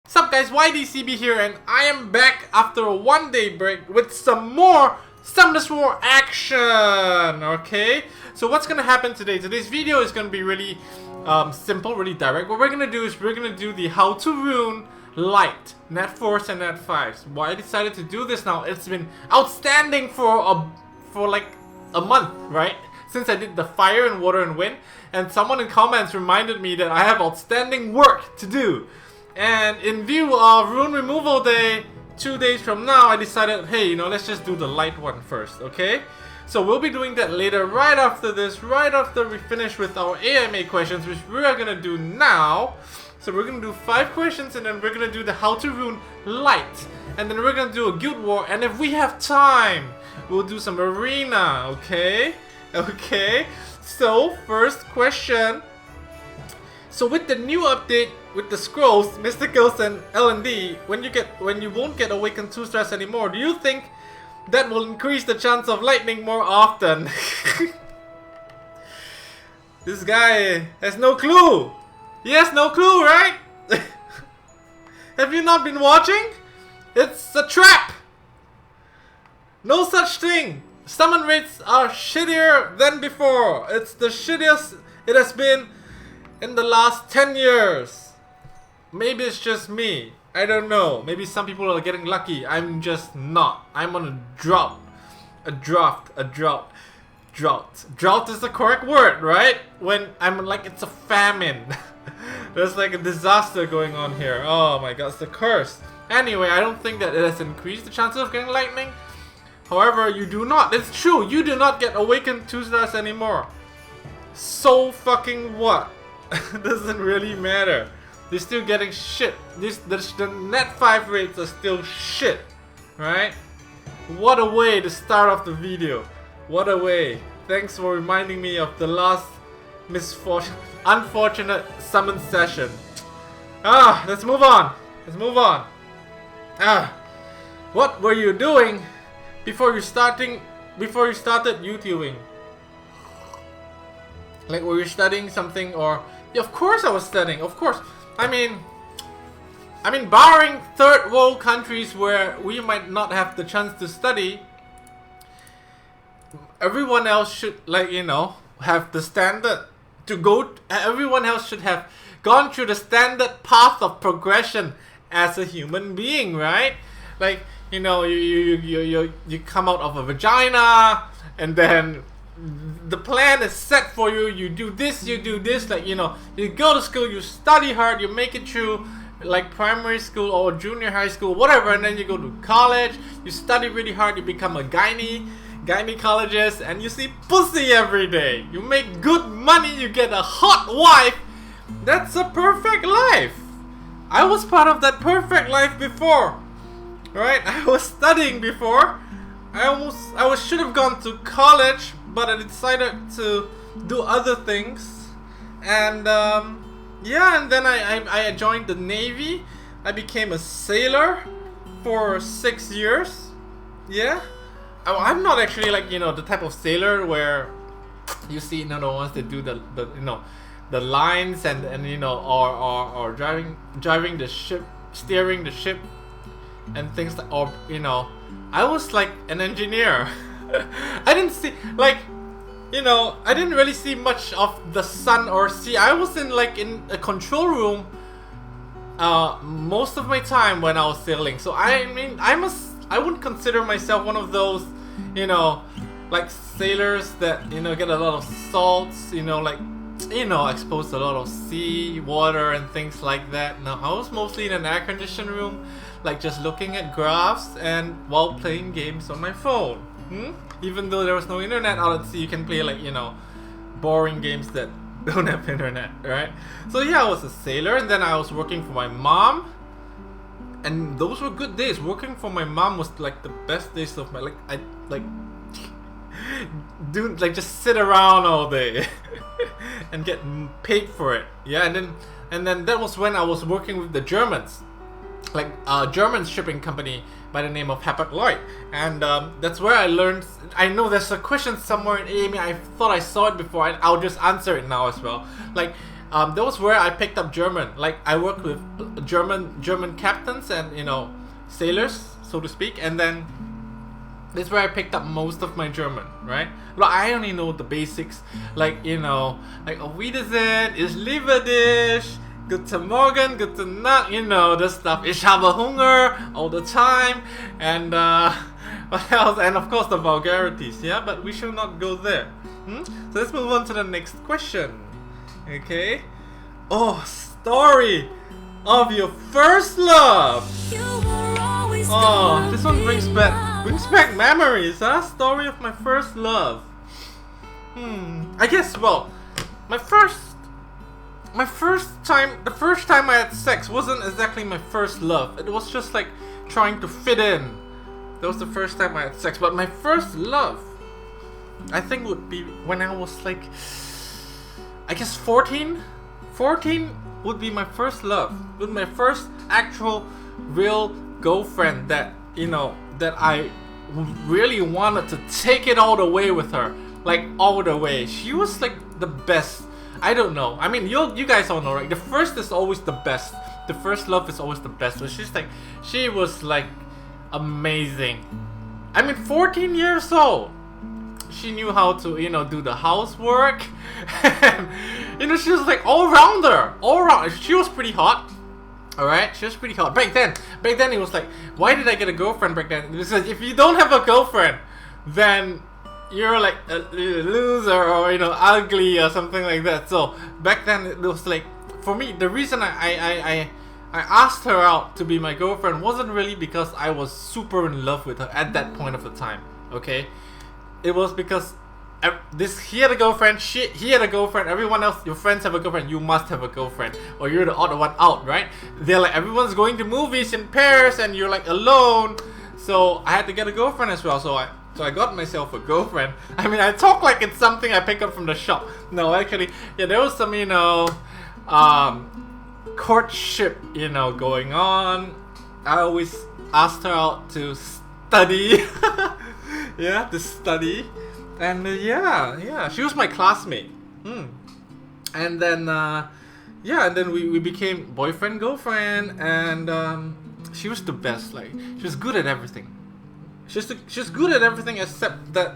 What's up guys, YDCB here, and I am back after a one-day break with some more action, okay? So what's gonna happen today? Today's video is gonna be really simple, really direct. What we're gonna do is we're gonna do the how to rune light, net 4s and net 5s. Why I decided to do this now, it's been outstanding for like a month, right? Since I did the fire and water and wind, and someone in comments reminded me that I have outstanding work to do. And in view of Rune Removal Day, 2 days from now, I decided, hey, let's just do the light one first, okay? So we'll be doing that later, right after this, right after we finish with our AMA questions, which we are gonna do now. So we're gonna do 5 questions, and then we're gonna do the how to rune light. And then we're gonna do a guild war, and if we have time, we'll do some arena, okay? Okay, so first question. So with the new update with the scrolls, mysticals and L&D, when you won't get awakened 2 stars anymore, do you think that will increase the chance of lightning more often? This guy has no clue. He has no clue, right? Have you not been watching? It's a trap. No such thing. Summon rates are shittier than before. It's the shittiest it has been in the last 10 years. Maybe it's just me. I don't know. Maybe some people are getting lucky. I'm just not. I'm on a drought. A drought. Drought is the correct word, right? When I'm like, it's a famine. There's like a disaster going on here. Oh my god, it's the curse. Anyway, I don't think that it has increased the chances of getting lightning. However, you do not. It's true. You do not get awakened 2 stars anymore. So fucking what? Doesn't really matter. They're still getting shit. The net 5 rates are still shit, right? What a way to start off the video. What a way. Thanks for reminding me of the last unfortunate summon session. Let's move on. What were you doing before you started YouTubing? Like, were you studying something, or... Yeah, of course I was studying, of course. I mean, barring third world countries where we might not have the chance to study, everyone else should, like, have the standard to go. Everyone else should have gone through the standard path of progression as a human being, right? Like, you come out of a vagina, and then the plan is set for you. You do this, like, you go to school, you study hard, you make it through like primary school or junior high school, whatever, and then you go to college, you study really hard, you become a gynecologist, and you see pussy every day. You make good money, you get a hot wife. That's a perfect life. I was part of that perfect life before, right? I was studying before. I should have gone to college, but I decided to do other things, and yeah, and then I joined the Navy. I became a sailor for 6 years. Yeah, I'm not actually like the type of sailor where you see the ones that do the lines and or driving the ship, steering the ship, and things like, or I was like an engineer. I didn't see, like, I didn't really see much of the sun or sea. I was in a control room most of my time when I was sailing. So I wouldn't consider myself one of those, like sailors that, get a lot of salts, exposed to a lot of sea, water and things like that. No, I was mostly in an air conditioned room, like just looking at graphs and while playing games on my phone. Even though there was no internet out at sea, you can play like, boring games that don't have internet, right? So yeah, I was a sailor, and then I was working for my mom, and those were good days. Working for my mom was like the best days of my life. I just sit around all day and get paid for it. Yeah, and then that was when I was working with the Germans, like a German shipping company by the name of Hapag-Lloyd, and that's where I learned. I know there's a question somewhere in AMA. I thought I saw it before, and I'll just answer it now as well. Like, that was where I picked up German. Like I worked with German captains and sailors, so to speak, and then this is where I picked up most of my German, right? Well, I only know the basics, like like auf Wiedersehen, ich liebe dich, guten Morgen, guten Nacht, the stuff. Ich habe Hunger all the time, and what else? And of course the vulgarities, yeah. But we should not go there. So let's move on to the next question. Okay. Oh, story of your first love. Oh, this one brings back memories, huh? Story of my first love. I guess, well, the first time I had sex wasn't exactly my first love. It was just like trying to fit in. That was the first time I had sex. But my first love, I think, would be when I was like, I guess 14? 14 would be my first love. With my first actual real girlfriend that, that I really wanted to take it all the way with her. Like all the way. She was like the best. I don't know. I mean, you guys all know, right? The first is always the best. The first love is always the best. But she was like amazing. I mean, 14 years old. She knew how to, do the housework. And, she was like all rounder. All round. She was pretty hot. Alright, she was pretty hot. Back then it was like, why did I get a girlfriend back then? Because if you don't have a girlfriend, then you're like a loser or ugly or something like that. So back then it was like, for me, the reason I asked her out to be my girlfriend wasn't really because I was super in love with her at that point of the time. Okay, it was because he had a girlfriend, he had a girlfriend, everyone else, your friends have a girlfriend, you must have a girlfriend, or you're the odd one out, right? They're like, everyone's going to movies in pairs and you're like alone. So I had to get a girlfriend as well. So I got myself a girlfriend. I mean, I talk like it's something I picked up from the shop. No, actually, yeah, there was some, courtship, going on. I always asked her out to study. Yeah, to study. And yeah, she was my classmate. And then, and then we became boyfriend, girlfriend, and she was the best. Like, she was good at everything. She was good at everything except that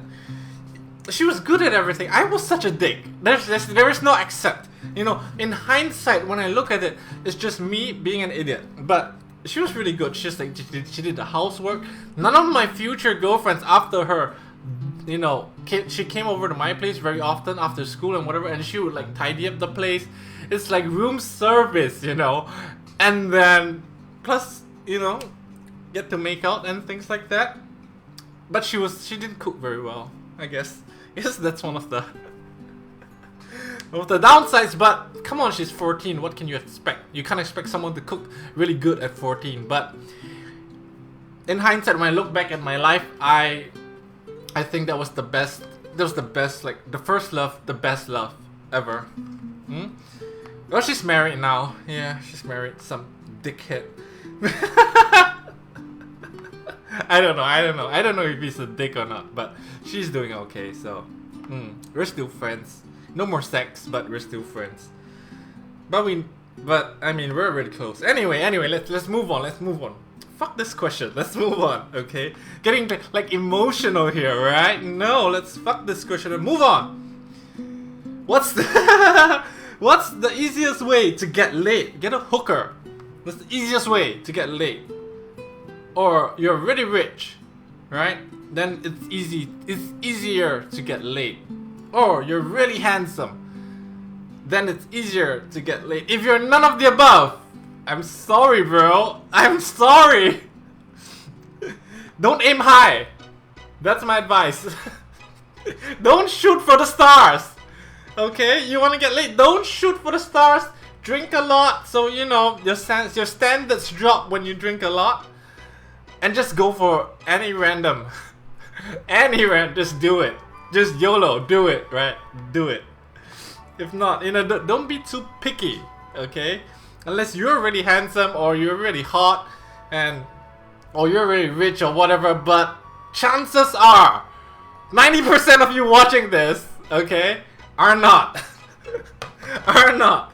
she was good at everything. I was such a dick. There is no except. In hindsight, when I look at it, it's just me being an idiot. But she was really good. She did the housework. None of my future girlfriends after her, she came over to my place very often after school and whatever, and she would like tidy up the place. It's like room service, and then plus, get to make out and things like that. But she didn't cook very well, I guess. Yes, that's one of the downsides. But come on, she's 14. What can you expect? You can't expect someone to cook really good at 14. But in hindsight, when I look back at my life, I think that was the best. That was the best, like the first love, the best love ever. Well, she's married now. Yeah, she's married. Some dickhead. I don't know. I don't know if he's a dick or not, but she's doing okay. So we're still friends. No more sex, but we're still friends. But I mean, we're really close. Anyway, let's move on. Fuck this question. Let's move on. Okay, getting like emotional here, right? No, let's fuck this question and move on. What's the easiest way to get laid? Get a hooker. That's the easiest way to get laid. Or you're really rich, right? Then it's easier to get laid. Or you're really handsome, then it's easier to get laid. If you're none of the above, I'm sorry, bro. I'm sorry. Don't aim high. That's my advice. Don't shoot for the stars. Okay? You want to get laid? Don't shoot for the stars. Drink a lot, so your standards drop when you drink a lot. And just go for any random. Just do it. Just YOLO, do it, right? Do it. If not, don't be too picky, okay? Unless you're really handsome or you're really hot or you're really rich or whatever, but chances are 90% of you watching this, okay, are not. Are not.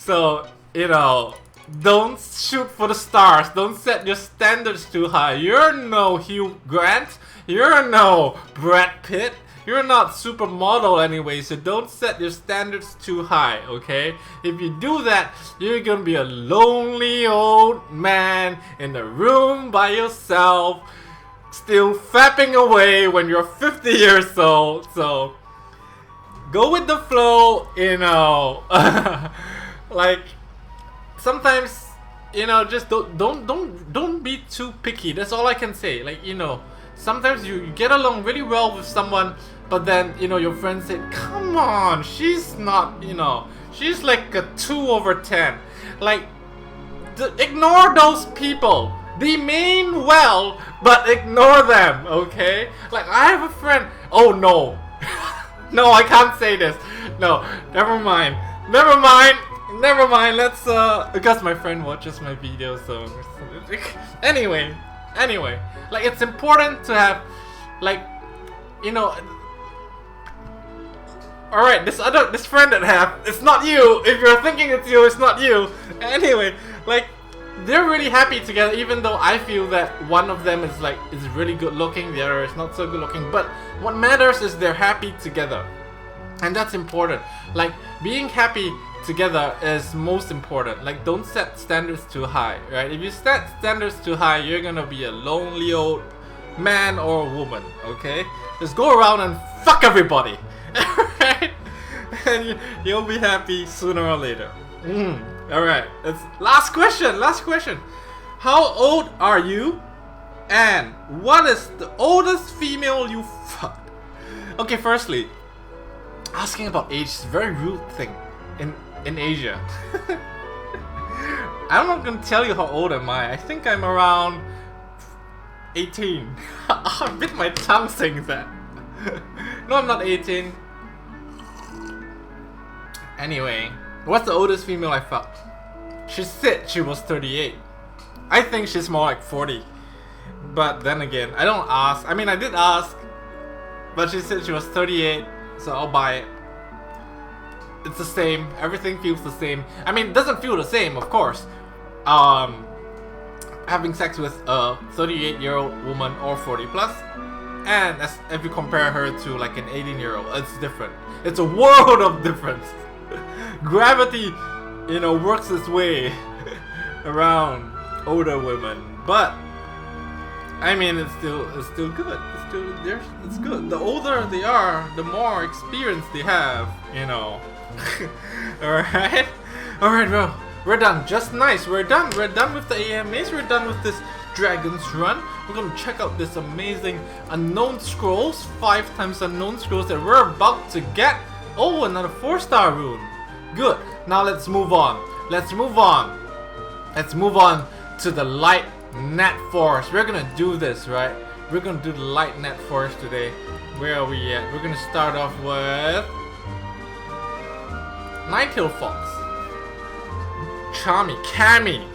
So, you know, don't shoot for the stars. Don't set your standards too high. You're no Hugh Grant. You're no Brad Pitt. You're not supermodel anyway, so don't set your standards too high, okay? If you do that, you're gonna be a lonely old man in a room by yourself, still fapping away when you're 50 years old. So go with the flow, you know. Like sometimes, you know, just don't be too picky. That's all I can say. Like, you know, sometimes you get along really well with someone, but then, you know, your friend said, come on, she's not, you know, she's like a 2/10. Like, ignore those people. They mean well, but ignore them, okay? Like, I have a friend. Oh no. No, I can't say this. No, never mind. Never mind. Never mind. Let's, because my friend watches my videos, so. Anyway. Like, it's important to have, like, you know. Alright, this friend that I have, it's not you. If you're thinking it's you, it's not you. Anyway, like, they're really happy together, even though I feel that one of them is really good looking, the other is not so good looking. But what matters is they're happy together, and that's important. Like, being happy together is most important. Like, don't set standards too high, right? If you set standards too high, you're gonna be a lonely old man or woman, okay? Just go around and fuck everybody. Alright? And you'll be happy sooner or later. Alright, that's last question. How old are you? And what is the oldest female you fucked? Okay, firstly, asking about age is a very rude thing in Asia. I'm not gonna tell you how old am I. I think I'm around 18. I bit my tongue saying that. No, I'm not 18. Anyway, what's the oldest female I fucked? She said she was 38. I think she's more like 40. But then again, I don't ask. I mean, I did ask, but she said she was 38, so I'll buy it. It's the same. Everything feels the same. I mean, it doesn't feel the same, of course. Having sex with a 38-year-old woman or 40 plus, and if you compare her to like an 18-year-old, it's different. It's a world of difference. Gravity, you know, works its way around older women, but I mean, it's still good. It's good. The older they are, the more experience they have, you know. Alright, bro. We're done. Just nice. We're done with the AMAs. We're done with this Dragon's Run. We're gonna check out this amazing unknown scrolls, 5 times unknown scrolls that we're about to get. Oh, another 4-star rune. Good. Now let's move on. Let's move on to the light net forest. We're gonna do this, right? We're gonna do the light net forest today. Where are we at? We're gonna start off with Nighttail Fox, Charmy, Cammy,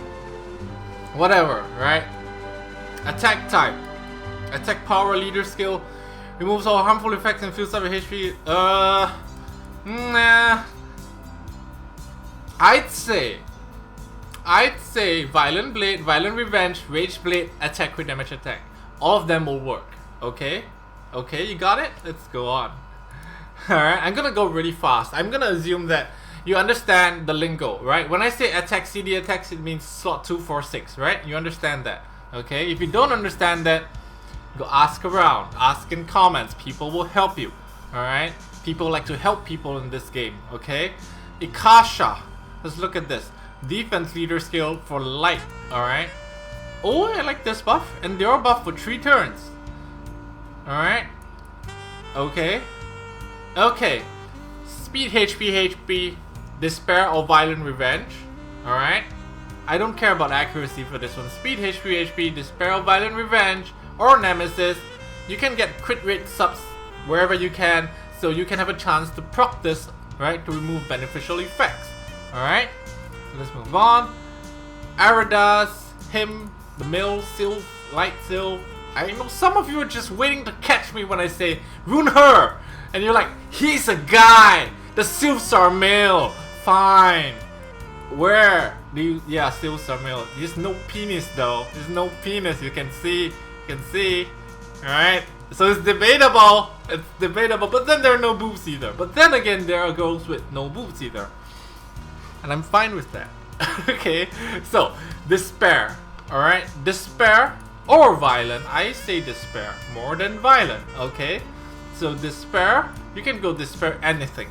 whatever, right? Attack type. Attack power leader skill. Removes all harmful effects and fills up your HP. Nah. I'd say Violent Blade, Violent Revenge, Rage Blade, Attack with Damage Attack. All of them will work. Okay? Okay, you got it? Let's go on. Alright, I'm gonna go really fast. I'm gonna assume that you understand the lingo, right? When I say attack CD attacks, it means slot 2, 4, 6, right? You understand that. Okay? If you don't understand that, go ask around. Ask in comments. People will help you. Alright? People like to help people in this game. Okay? Ikasha. Let's look at this. Defense leader skill for light. Alright? Oh, I like this buff. Endure buff for 3 turns. Alright? Okay. Okay. Speed HP, Despair or Violent Revenge. Alright? I don't care about accuracy for this one. Speed HP, Despair or Violent Revenge, or Nemesis. You can get crit rate subs wherever you can, so you can have a chance to proc this, right, to remove beneficial effects. Alright? Let's move on. Aradas, him, the mill, Sylph, Light Sylph. I know some of you are just waiting to catch me when I say Rune her, and you're like, he's a guy. The Sylphs are male. Fine. Where do you? Yeah, still Samuel. There's no penis though. There's no penis. You can see. You can see. All right. So it's debatable. It's debatable. But then there are no boobs either. But then again, there are girls with no boobs either. And I'm fine with that. Okay. So despair. All right. Despair or violent. I say despair more than violent. Okay. So despair. You can go despair anything.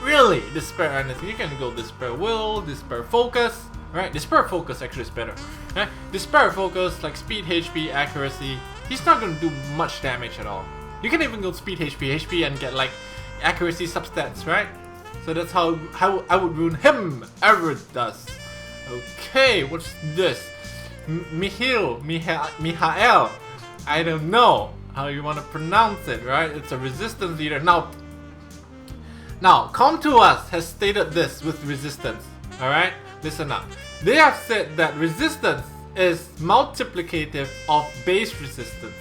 Really, despair anything. You can go despair will, despair focus, right? Despair focus actually is better. Right? Despair focus, like speed, HP, accuracy. He's not gonna do much damage at all. You can even go speed, HP, and get like accuracy substats, right? So that's how I would ruin him. Ever does. Okay, what's this? Mihail. I don't know how you want to pronounce it, right? It's a resistance leader. Now, Come To Us has stated this with resistance, alright? Listen up. They have said that resistance is multiplicative of base resistance,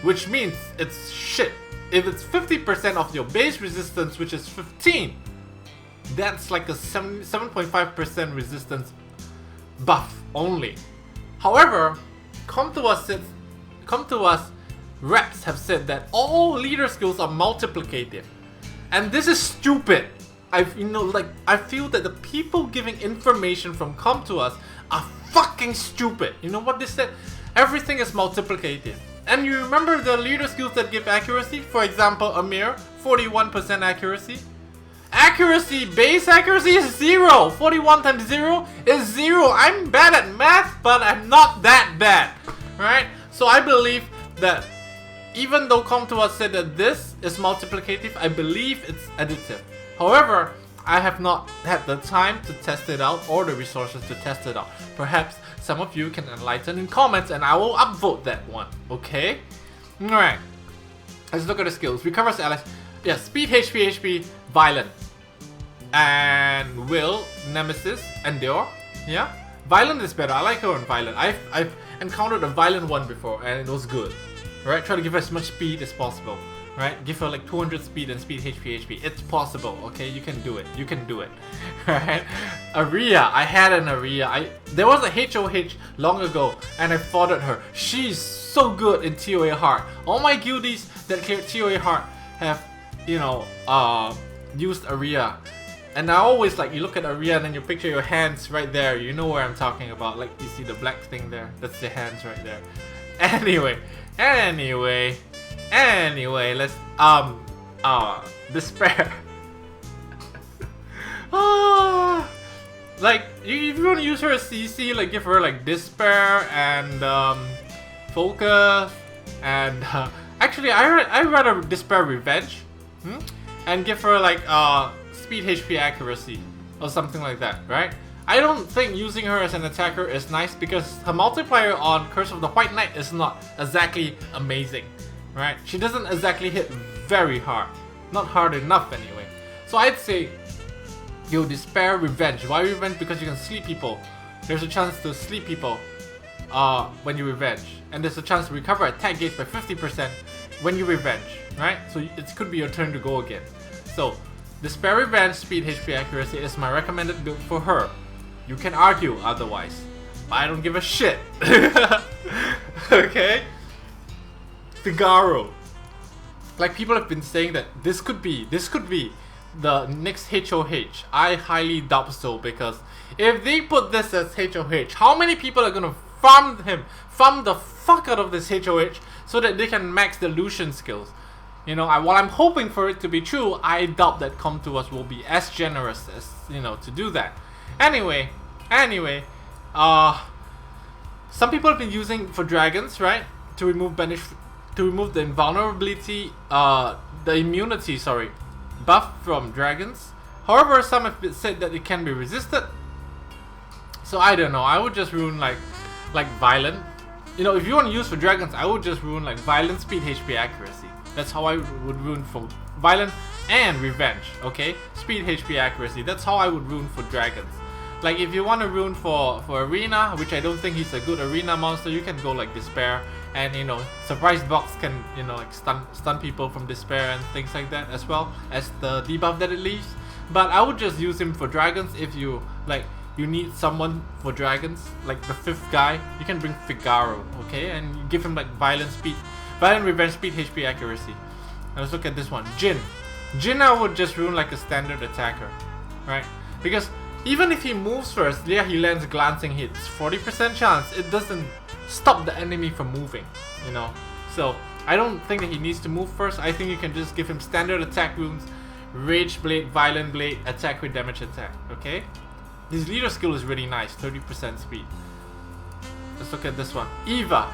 which means it's shit. If it's 50% of your base resistance, which is 15, that's like a 7.5% resistance buff only. However, Come To Us reps have said that all leader skills are multiplicative. And this is stupid. I feel that the people giving information from Come To Us are fucking stupid. You know what they said? Everything is multiplicative. And you remember the leader skills that give accuracy? For example, Amir, 41% accuracy. Accuracy, base accuracy is 0. 41 times 0 is 0. I'm bad at math, but I'm not that bad. Right? So I believe that even though Come To Us said that this is multiplicative, I believe it's additive. However, I have not had the time to test it out or the resources to test it out. Perhaps some of you can enlighten in comments and I will upvote that one, okay? Alright, let's look at the skills. Recovers allies. Yeah, speed, HP, violent. And will, nemesis, endure. Yeah? Violent is better. I like her on violent. I've encountered a violent one before and it was good. Right, try to give her as much speed as possible. Right, give her like 200 speed and speed HP. It's possible, okay? You can do it. You can do it. Right, Aria. I had an Aria. There was a HOH long ago, and I fought her. She's so good in TOA Heart. All my guildies that cleared TOA Heart have, used Aria. And I always you look at Aria and then you picture your hands right there. You know where I'm talking about. Like you see the black thing there. That's the hands right there. Anyway, let's despair. Like if you want to use her as CC, like give her like despair and focus and actually I rather despair revenge, and give her like speed, HP, accuracy or something like that, right? I don't think using her as an attacker is nice because her multiplier on Curse of the White Knight is not exactly amazing, right? She doesn't exactly hit very hard. Not hard enough anyway. So I'd say, yo, despair, revenge. Why revenge? Because you can sleep people. There's a chance to sleep people when you revenge. And there's a chance to recover attack gauge by 50% when you revenge, right? So it could be your turn to go again. So, despair, revenge, speed, HP, accuracy is my recommended build for her. You can argue otherwise, but I don't give a shit. Okay? Figaro. Like people have been saying that this could be the next HOH. I highly doubt so because if they put this as HOH, how many people are gonna farm the fuck out of this HOH so that they can max the Lucian skills? You know, while I'm hoping for it to be true, I doubt that Come To Us will be as generous as, to do that. Anyway, some people have been using for dragons, right? To remove the invulnerability, the immunity, buff from dragons. However, some have said that it can be resisted. So I don't know. I would just ruin like violent. If you want to use for dragons, I would just ruin like violent, speed, HP, accuracy. That's how I would ruin for violent and revenge. Okay, speed, HP, accuracy. That's how I would ruin for dragons. Like if you want to ruin for arena, which I don't think he's a good arena monster, you can go like despair, and surprise box can like stun people from despair and things like that, as well as the debuff that it leaves. But I would just use him for dragons if you you need someone for dragons, like the 5th guy, you can bring Figaro, okay? And you give him like violent speed, violent revenge, speed, HP, accuracy. Now let's look at this one. Jin. Jin I would just rune like a standard attacker, right? Because even if he moves first, yeah, he lands glancing hits. 40% chance, it doesn't stop the enemy from moving, you know? So I don't think that he needs to move first. I think you can just give him standard attack runes, Rage Blade, Violent Blade, attack with damage attack, okay? His leader skill is really nice, 30% speed. Let's look at this one. Eva.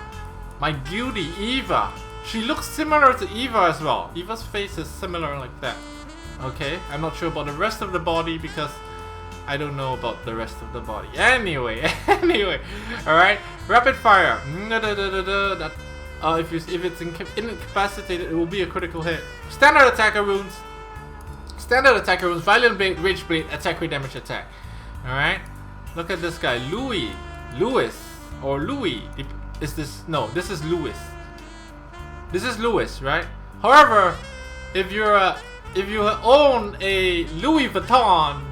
My beauty, Eva. She looks similar to Eva as well. Eva's face is similar like that. Okay, I'm not sure about the rest of the body because I don't know about the rest of the body. Anyway, alright. Rapid fire. If it's incapacitated, it will be a critical hit. Standard attacker runes. Standard attacker runes, Violent Blade, Rage Blade, attack with damage attack. Alright. Look at this guy. Louis. Or Louis. Is this? No, this is Louis. This is Louis, right? However, if you own a Louis Vuitton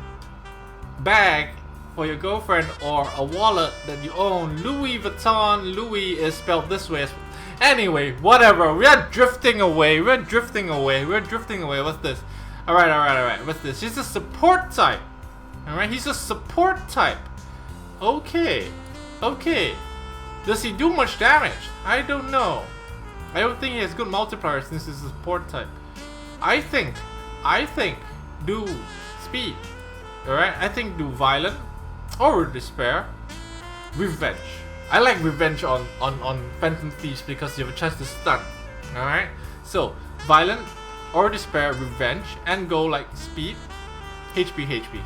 bag for your girlfriend or a wallet that you own, Louis Vuitton, Louis is spelled this way. Anyway, whatever. We are drifting away. What's this? Alright. What's this? He's a support type. Alright, he's a support type. Okay. Does he do much damage? I don't know. I don't think he has good multiplier since he's a support type. I think do speed. Alright, I think do violent or despair. Revenge. I like revenge on Phantom Thieves because you have a chance to stun. Alright? So violent or despair, revenge, and go like speed, HP.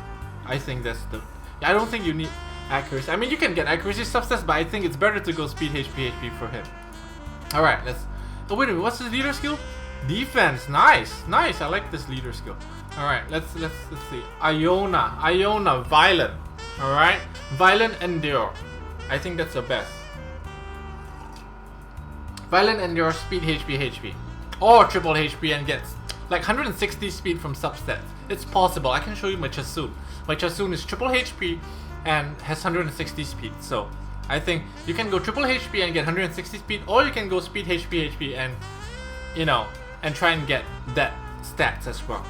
I think that's the. I don't think you need accuracy. I mean, you can get accuracy substats, but I think it's better to go speed, HP for him. Alright, let's. Oh wait a minute, what's his leader skill? Defense. Nice. I like this leader skill. Alright, let's see. Iona, violent. Alright, violent, endure. I think that's the best. Violent, endure, speed, HP, or triple HP and gets like 160 speed from substats. It's possible. I can show you my Chasun. My Chasun is triple HP and has 160 speed. So I think you can go triple HP and get 160 speed, or you can go speed, HP, and and try and get that stats as well.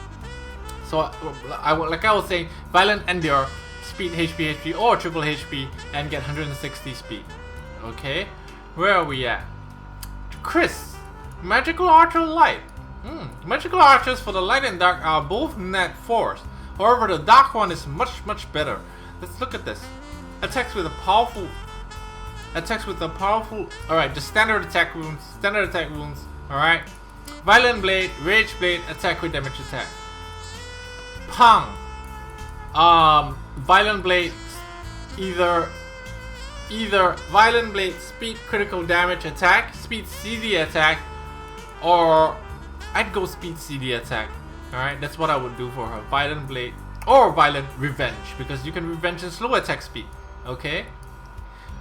So like I was saying, violent, endure, speed, HP, or triple HP and get 160 speed. Okay, where are we at? Chris, magical archer light. Magical archers for the light and dark are both net force. However, the dark one is much better. Let's look at this. Attacks with a powerful. Alright, just standard attack wounds. Alright. Violent Blade, Rage Blade, attack with damage attack. Pang. Violent Blade, either Violent Blade, speed, critical damage attack, speed, CD attack, or I'd go speed, CD attack. Alright, that's what I would do for her. Violent Blade or Violent Revenge, because you can revenge in slow attack speed. Okay,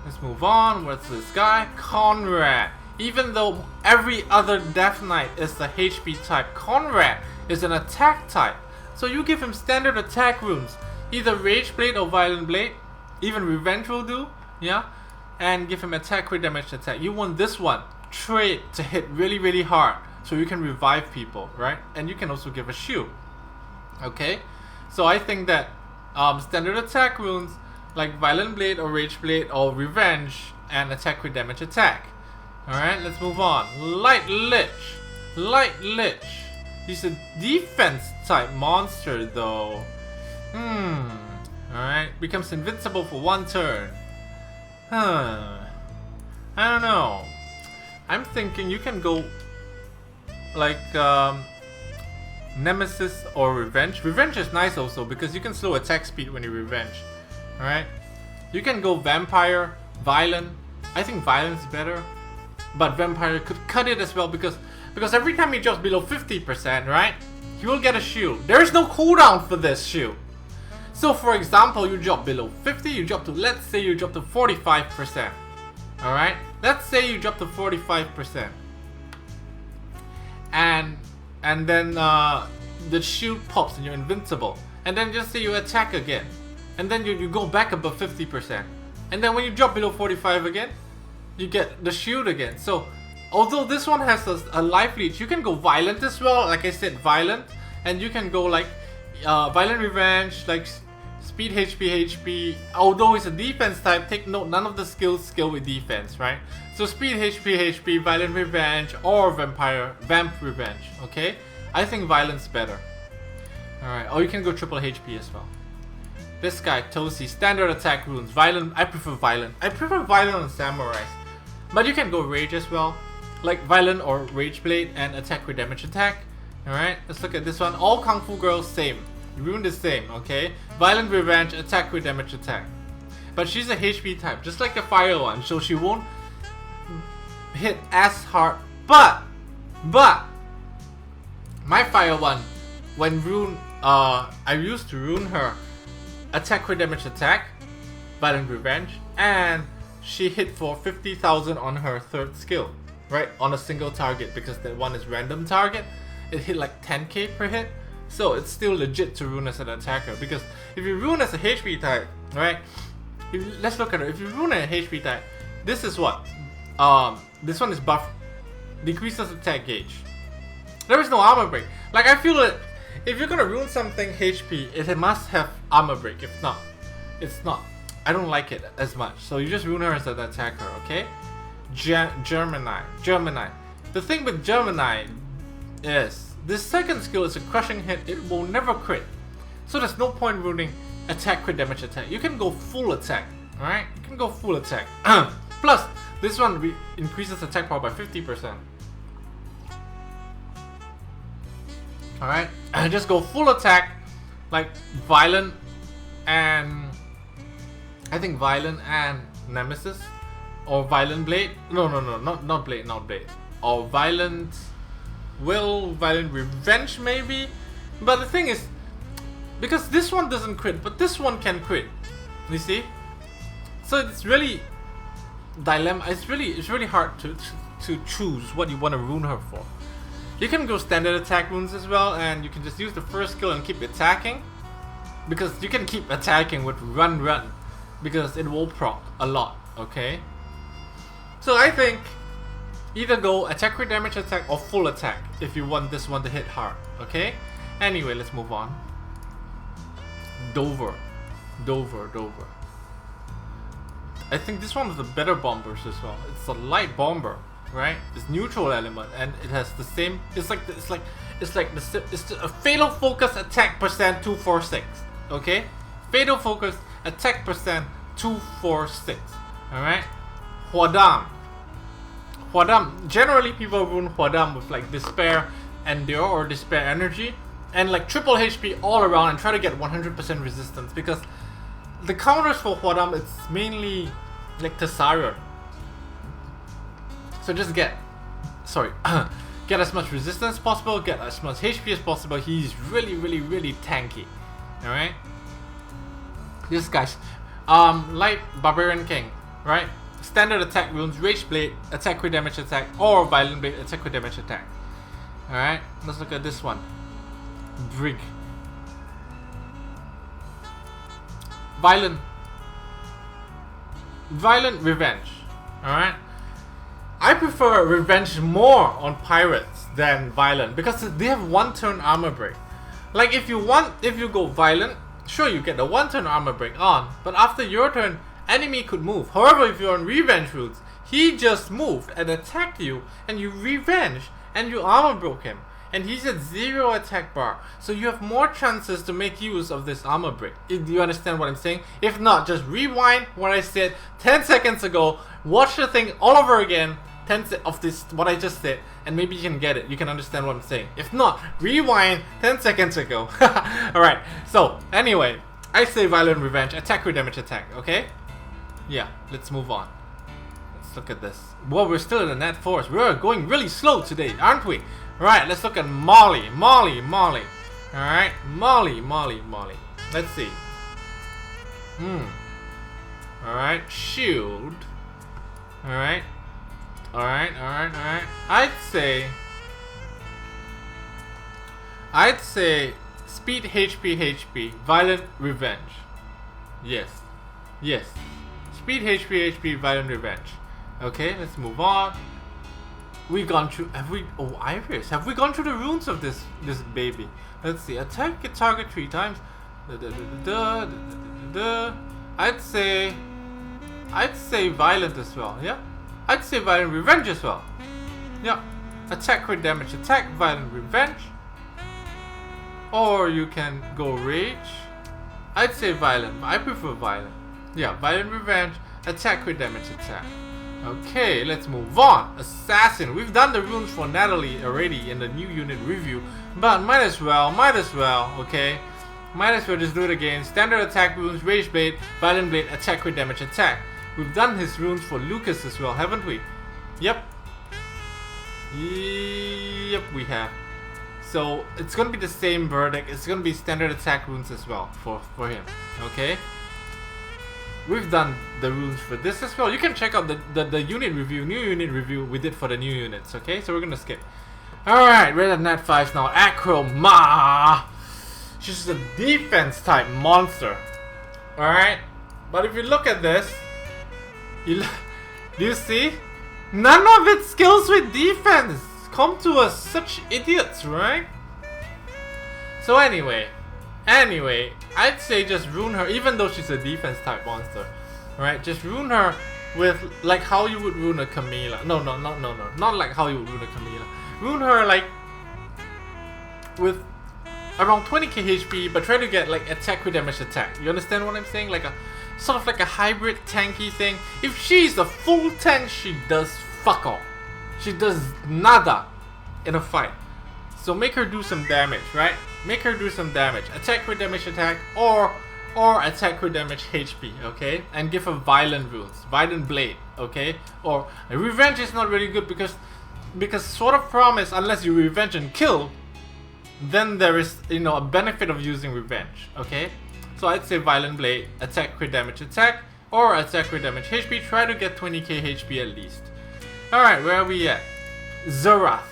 let's move on. What's this guy? Conrad. Even though every other Death Knight is the HP type, Conrad is an attack type. So you give him standard attack runes, either Rage Blade or Violent Blade. Even Revenge will do, yeah. And give him attack with damage attack. You want this one trait to hit really hard, so you can revive people, right? And you can also give a shield. Okay, so I think that standard attack runes like Violent Blade or Rage Blade or Revenge and attack with damage attack. Alright, let's move on. Light Lich. He's a defense type monster though. Alright, becomes invincible for 1 turn. I don't know. I'm thinking you can go like Nemesis or Revenge. Revenge is nice also because you can slow attack speed when you revenge. Alright, you can go Vampire, Violent. I think Violent's better, but Vampire could cut it as well because every time he drops below 50%, right, he will get a shield. There is no cooldown for this shield. So for example, you drop below 50, you drop to, let's say you drop to 45%. Alright, let's say you drop to 45%. And then the shield pops and you're invincible. And then just say you attack again. and then you go back above 50%. And then when you drop below 45 again, you get the shield again. So although this one has a life leech, you can go violent as well. Like I said, violent, and you can go like violent revenge, like speed HP. Although it's a defense type, take note, none of the skills skill with defense, right? So speed HP, violent revenge, or vamp revenge. Okay, I think violence better. All right, or you can go triple HP as well. This guy, Tosi, standard attack runes, violent. I prefer violent. I prefer violent on samurais, but you can go rage as well, like violent or rage blade and attack with damage attack. All right, let's look at this one. All kung fu girls same. Rune the same. Okay, violent revenge, attack with damage attack. But she's a HP type, just like the fire one, so she won't hit as hard. But my fire one, when Rune, I used to rune her. Attack with damage attack, violent revenge, and she hit for 50,000 on her third skill, right? On a single target, because that one is random target. It hit like 10k per hit, so it's still legit to rune as an attacker. Because if you rune as a HP type, right? Let's look at it. If you rune as a HP type, this is what? This one is buff, decreases attack gauge. There is no armor break. Like I feel that if you're gonna rune something HP, it must have armor break. If not, it's not. I don't like it as much. So you just rune her as an attacker, okay? Gemini. The thing with Gemini is this second skill is a crushing hit. It will never crit. So there's no point runing attack with damage attack. You can go full attack, alright? You can go full attack. Plus, this one increases attack power by 50%. Alright, just go full attack, like violent and I think violent and nemesis, or violent blade. No, not blade, or violent violent revenge maybe. But the thing is, because this one doesn't crit, but this one can crit. You see, so it's really dilemma. It's really hard to choose what you want to rune her for. You can go standard attack runes as well, and you can just use the first skill and keep attacking, because you can keep attacking with run, because it will proc a lot, okay? So I think either go attack with damage attack or full attack if you want this one to hit hard, okay? Anyway, let's move on. Dover. I think this one is the better bombers as well. It's a light bomber, right? It's neutral element, and it has the same. It's a fatal focus attack percent 246. Okay, fatal focus attack percent 246. All right, Huadam. Generally, people rune Huadam with like despair, endure, or despair energy, and like triple HP all around, and try to get 100% resistance, because the counters for Huadam, it's mainly like Tessarion. So just get as much resistance as possible, get as much HP as possible. He's really tanky. Alright? This guy's light barbarian king, right? Standard attack runes, rage blade, attack with damage attack, or violent blade, attack with damage attack. Alright, let's look at this one. Brig. Violent revenge. Alright? I prefer revenge more on pirates than violent, because they have one turn armor break. Like if you go violent, sure, you get the one turn armor break on, but after your turn, enemy could move. However, if you're on revenge routes, he just moved and attacked you, and you revenge, and you armor broke him, and he's at 0 attack bar, so you have more chances to make use of this armor break. Do you understand what I'm saying? If not, just rewind what I said 10 seconds ago, watch the thing all over again, of this, what I just said, and maybe you can get it. You can understand what I'm saying. If not, rewind 10 seconds ago. Alright, so anyway, I say violent revenge, attack with damage attack, okay? Yeah, let's move on. Let's look at this. Well, we're still in the net force. We're going really slow today, aren't we? Right, let's look at Molly. Alright, Molly. Let's see. Alright, shield. Alright. I'd say speed HP, violent revenge. Yes. Yes. Speed, HP, Violent Revenge. Okay, let's move on. We've gone through. Oh, Iris. Have we gone through the runes of this baby? Let's see. Attack a target 3 times. I'd say Violent as well. Yeah. I'd say Violent Revenge as well. Yeah. Attack, crit damage, attack, Violent Revenge. Or you can go Rage. I'd say Violent. I prefer Violent. Yeah, Violent Revenge, attack, crit damage, attack. Okay, let's move on. Assassin. We've done the runes for Natalie already in the new unit review, but might as well, okay? Might as well just do it again. Standard attack runes, Rage Blade, Violent Blade, attack, crit damage, attack. We've done his runes for Lucas as well, haven't we? Yep. Yep, we have. So it's gonna be the same verdict. It's gonna be standard attack runes as well for him. Okay. We've done the runes for this as well. You can check out the unit review, new unit review we did for the new units. Okay, so we're gonna skip. All right, Red at Nat 5s now. Acro Ma. She's a defense type monster. All right, but if you look at this, do you see? None of its skills with defense come to us, such idiots, right? So anyway, I'd say just rune her, even though she's a defense type monster, right? Just rune her with like how you would rune a Camila. No, not like how you would rune a Camila. Rune her like with around 20k HP, but try to get like attack with damage attack. You understand what I'm saying? Like a sort of like a hybrid tanky thing. If she's a full tank, she does fuck all. She does nada in a fight. So make her do some damage, right? Make her do some damage. Attack with damage attack or attack with damage HP, okay? And give her violent runes. Violent blade, okay? Or revenge is not really good because Sword of Promise, unless you revenge and kill, then there is, you know, a benefit of using revenge, okay? So I'd say violent blade, attack crit damage attack, or attack crit damage HP. Try to get 20k HP at least. Alright, where are we at? Zerath.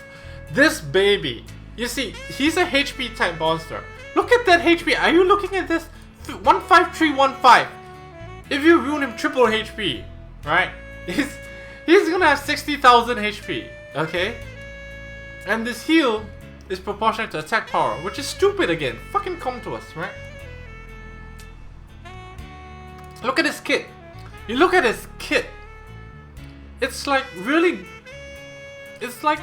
This baby, you see, he's a HP type monster. Look at that HP. Are you looking at this? 15315. If you rune him triple HP, right? He's gonna have 60,000 HP, okay? And this heal is proportionate to attack power, which is stupid again. Fucking come to us, right? Look at his kit. You look at his kit. It's like really. It's like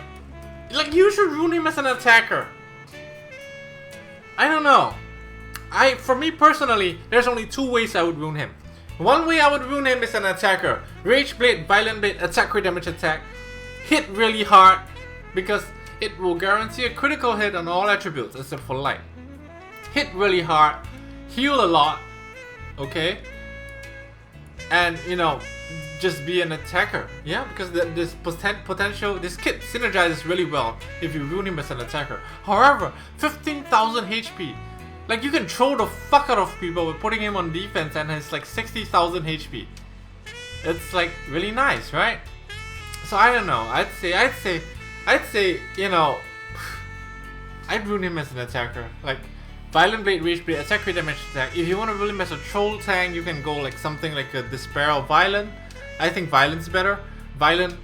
you should rune him as an attacker. I don't know. For me personally, there's only 2 ways I would rune him. One way I would rune him is an attacker. Rage Blade, Violent Blade, attack crit damage attack. Hit really hard because it will guarantee a critical hit on all attributes except for light. Hit really hard, heal a lot, okay? And you know, just be an attacker, yeah? Because this potential, this kit synergizes really well if you rune him as an attacker. However, 15,000 HP. Like you can throw the fuck out of people with putting him on defense and has like 60,000 HP. It's like really nice, right? So I don't know. I'd say, you know, I'd rune him as an attacker. Like Violent Blade, Rage Blade, attack crit damage attack. If you want to rune him as a troll tank, you can go like something like a Despair or Violent. I think Violent's better. Violent.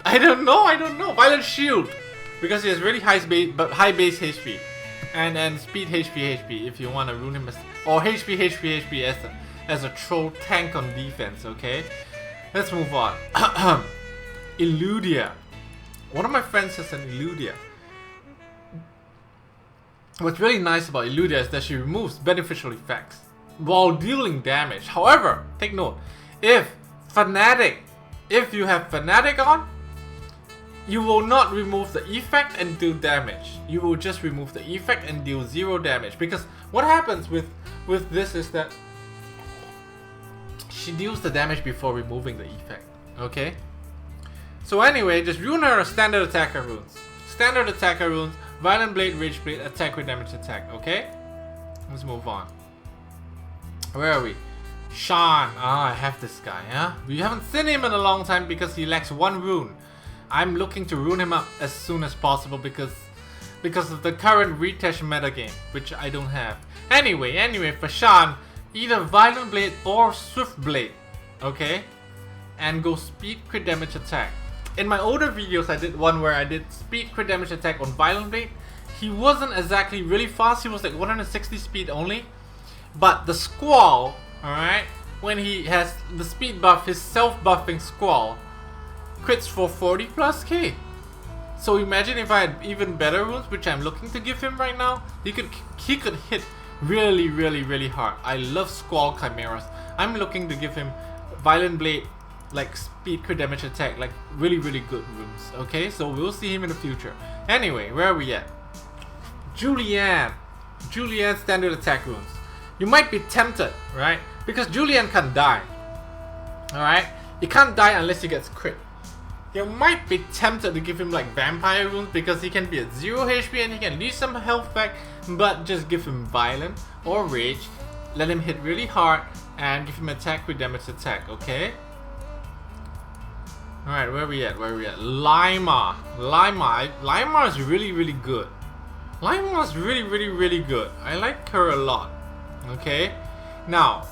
I don't know. Violent Shield. Because he has really high base HP. And speed HP if you want to rune him as, or HP as a troll tank on defense, okay? Let's move on. Illudia. One of my friends has an Illudia. What's really nice about Illudia is that she removes beneficial effects while dealing damage. However, take note, if you have Fanatic on, you will not remove the effect and deal damage. You will just remove the effect and deal 0 damage. Because what happens with this is that she deals the damage before removing the effect. Okay? So anyway, just rune her standard attacker runes. Standard attacker runes, Violent Blade, Rage Blade, attack with damage attack. Okay? Let's move on. Where are we? Shan. I have this guy, huh? We haven't seen him in a long time because he lacks 1 rune. I'm looking to rune him up as soon as possible because because of the current retouch metagame, which I don't have. Anyway, for Shan, either Violent Blade or Swift Blade, okay? And go speed crit damage attack. In my older videos, I did one where I did speed crit damage attack on Violent Blade. He wasn't exactly really fast, he was like 160 speed only. But the Squall, alright, when he has the speed buff, his self-buffing Squall, crits for 40 plus K. So imagine if I had even better runes, which I'm looking to give him right now, he could hit really hard. I love Squall Chimeras. I'm looking to give him Violent Blade, like speed crit damage attack, like really good runes. Okay, so we'll see him in the future. Anyway, where are we at? Julianne standard attack runes. You might be tempted, right? Because Julianne can't die. Alright? He can't die unless he gets crit. You might be tempted to give him like vampire runes because he can be at 0 HP and he can lose some health back, but just give him violent or rage, let him hit really hard, and give him attack with damage attack, okay? Alright, where are we at? Lima is really good. Lima is really good. I like her a lot. Okay? Now,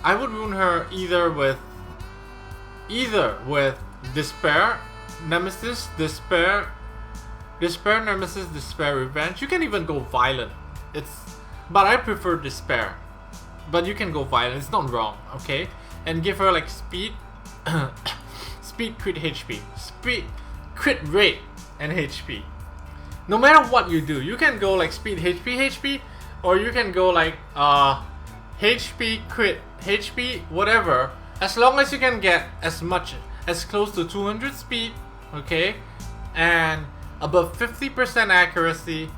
I would rune her either with Despair, Nemesis, Despair, Nemesis, Despair, Revenge. You can even go Violent. But I prefer Despair. But you can go Violent. It's not wrong. Okay? And give her like speed, speed crit HP, speed crit rate, and HP. No matter what you do, you can go like speed HP, or you can go like HP crit HP, whatever. As long as you can get as close to 200 speed, okay, and above 50% accuracy,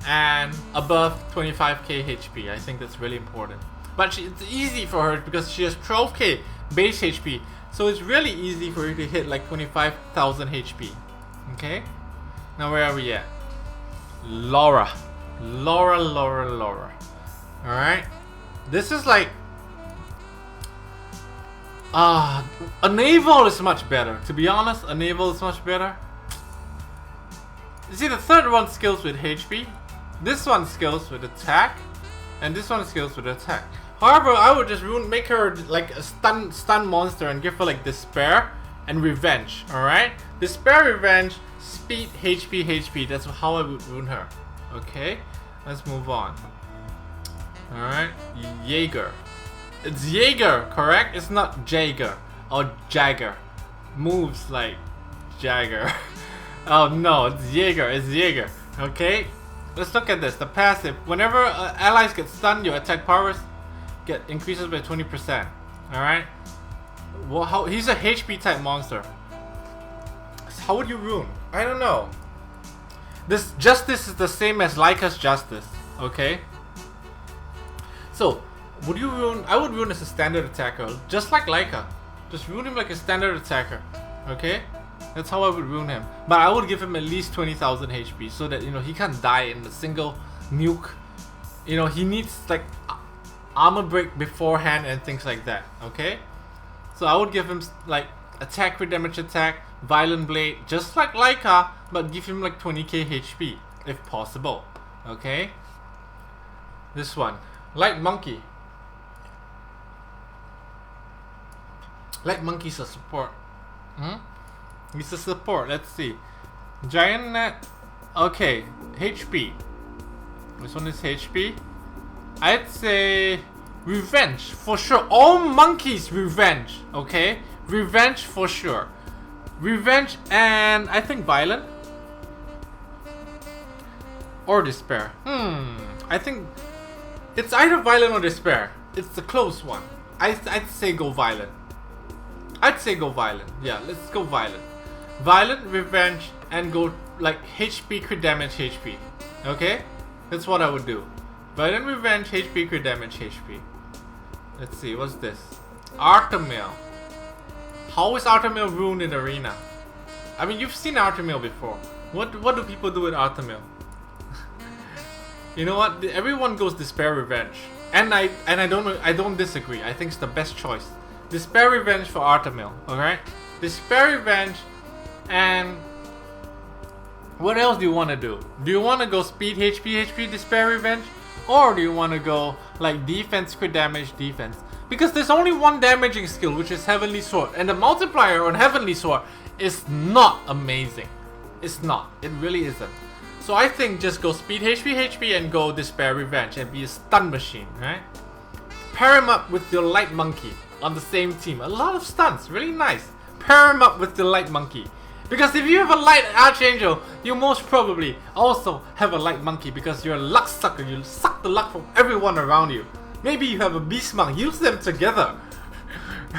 and above 25k HP. I think that's really important. But it's easy for her because she has 12k base HP, so it's really easy for her to hit like 25,000 HP. Okay, now where are we at? Laura. Alright, this is like a naval is much better. To be honest, a naval is much better. You see, the third one skills with HP, this one skills with attack, and this one skills with attack. However, I would just make her like a stun monster and give her like Despair and Revenge. Alright, Despair, Revenge, speed, HP. That's how I would rune her. Okay, let's move on. Alright, Jaeger. It's Jaeger, correct? It's not Jaeger or Jagger. Moves like Jagger. Oh no, it's Jaeger. Okay, let's look at this. The passive. Whenever allies get stunned, your attack powers increases by 20%. Alright. Well, he's a HP type monster. How would you rune? I don't know. This Justice is the same as Lyca's Justice. Okay. So, would you rune? I would rune as a standard attacker, just like Lyca. Just rune him like a standard attacker. Okay? That's how I would rune him. But I would give him at least 20,000 HP so that, you know, he can't die in a single nuke. You know, he needs like armor break beforehand and things like that. Okay? So I would give him like attack with damage attack, violent blade, just like Lyca, but give him like 20k HP if possible. Okay? This one. Light Monkey. Light Monkey's a support. He's a support. Let's see. Giant Net. Okay. HP. This one is HP. I'd say Revenge for sure. All monkeys Revenge. Okay? Revenge for sure. Revenge and I think Violent. Or Despair. I think it's either Violent or Despair. It's the close one. I'd say go Violent. Yeah, let's go Violent. Violent, Revenge, and go like HP crit damage HP. Okay? That's what I would do. Violent, Revenge, HP crit damage HP. Let's see, what's this? Artemil. How is Artemil ruined in Arena? I mean, you've seen Artemil before. What do people do with Artemil? You know what? Everyone goes Despair, Revenge, and I don't disagree. I think it's the best choice. Despair, Revenge for Artemil. Alright, Despair, Revenge, and What else do you want to do? Do you want to go speed HP, despair, revenge? Or do you want to go like defense, crit damage, defense? Because there's only one damaging skill, which is Heavenly Sword. And the multiplier on Heavenly Sword is not amazing. It's not. It really isn't. So I think just go speed HP and go despair, revenge and be a stun machine, right? Pair him up with your light monkey on the same team. A lot of stunts, really nice. Pair him up with the light monkey. Because if you have a light archangel, you most probably also have a light monkey because you're a luck sucker. You suck the luck from everyone around you. Maybe you have a beast monk. Use them together.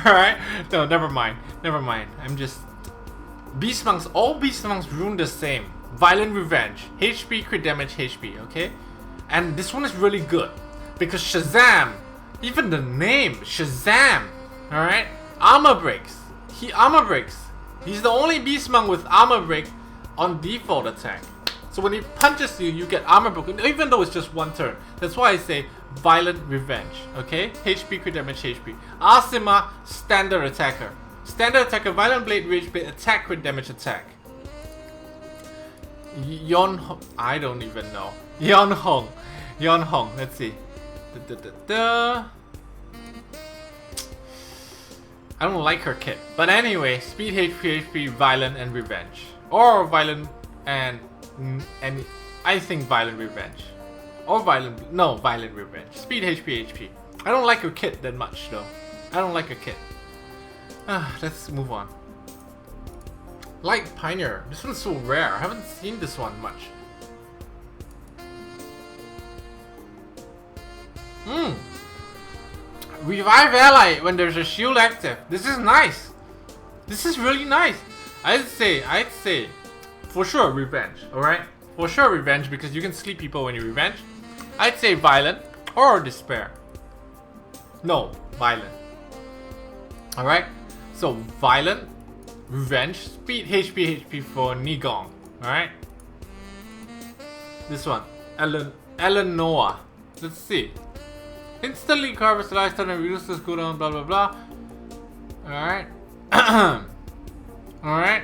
Alright? No, never mind. Never mind. I'm just... Beast monks, all beast monks rune the same. Violent revenge. HP, crit damage, HP, okay? And this one is really good. Because Shazam, even the name, Shazam, alright? Armor breaks. He armor breaks. He's the only beast monk with armor break on default attack. So when he punches you, you get armor broken, even though it's just one turn. That's why I say violent revenge. Okay? HP, crit damage, HP. Asima, standard attacker. Standard attacker, violent blade, rage blade, attack, crit damage, attack. I don't even know. Yon Hong. Let's see. I don't like her kit. But anyway, speed, HP, violent, and revenge. Or violent and I think violent revenge. Or violent revenge. Speed, HP. I don't like her kit that much though. I don't like her kit. Let's move on. Light Pioneer. This one's so rare. I haven't seen this one much. Revive ally when there's a shield active. This is nice. This is really nice. I'd say for sure revenge, alright? For sure revenge because you can sleep people when you revenge. I'd say violent or despair. No, violent. Alright? So violent, revenge, speed, HP for Nigong. Alright? This one. Eleanor. Let's see. Instantly covers the lifetime and reduces cooldown, blah blah blah. Alright. Alright.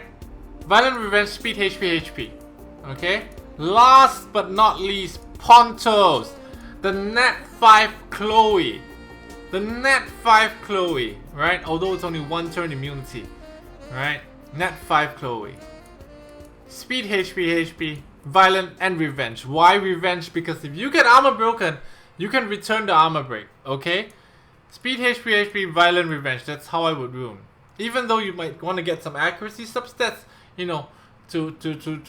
Violent revenge, speed, HP. Okay? Last but not least, Pontos. The Nat 5 Chloe. The Nat 5 Chloe. Right? Although it's only one turn immunity. Right? Nat 5 Chloe. Speed, HP. Violent and revenge. Why revenge? Because if you get armor broken, you can return the armor break, okay? Speed, HP, violent revenge. That's how I would rune. Even though you might want to get some accuracy substats, you know, to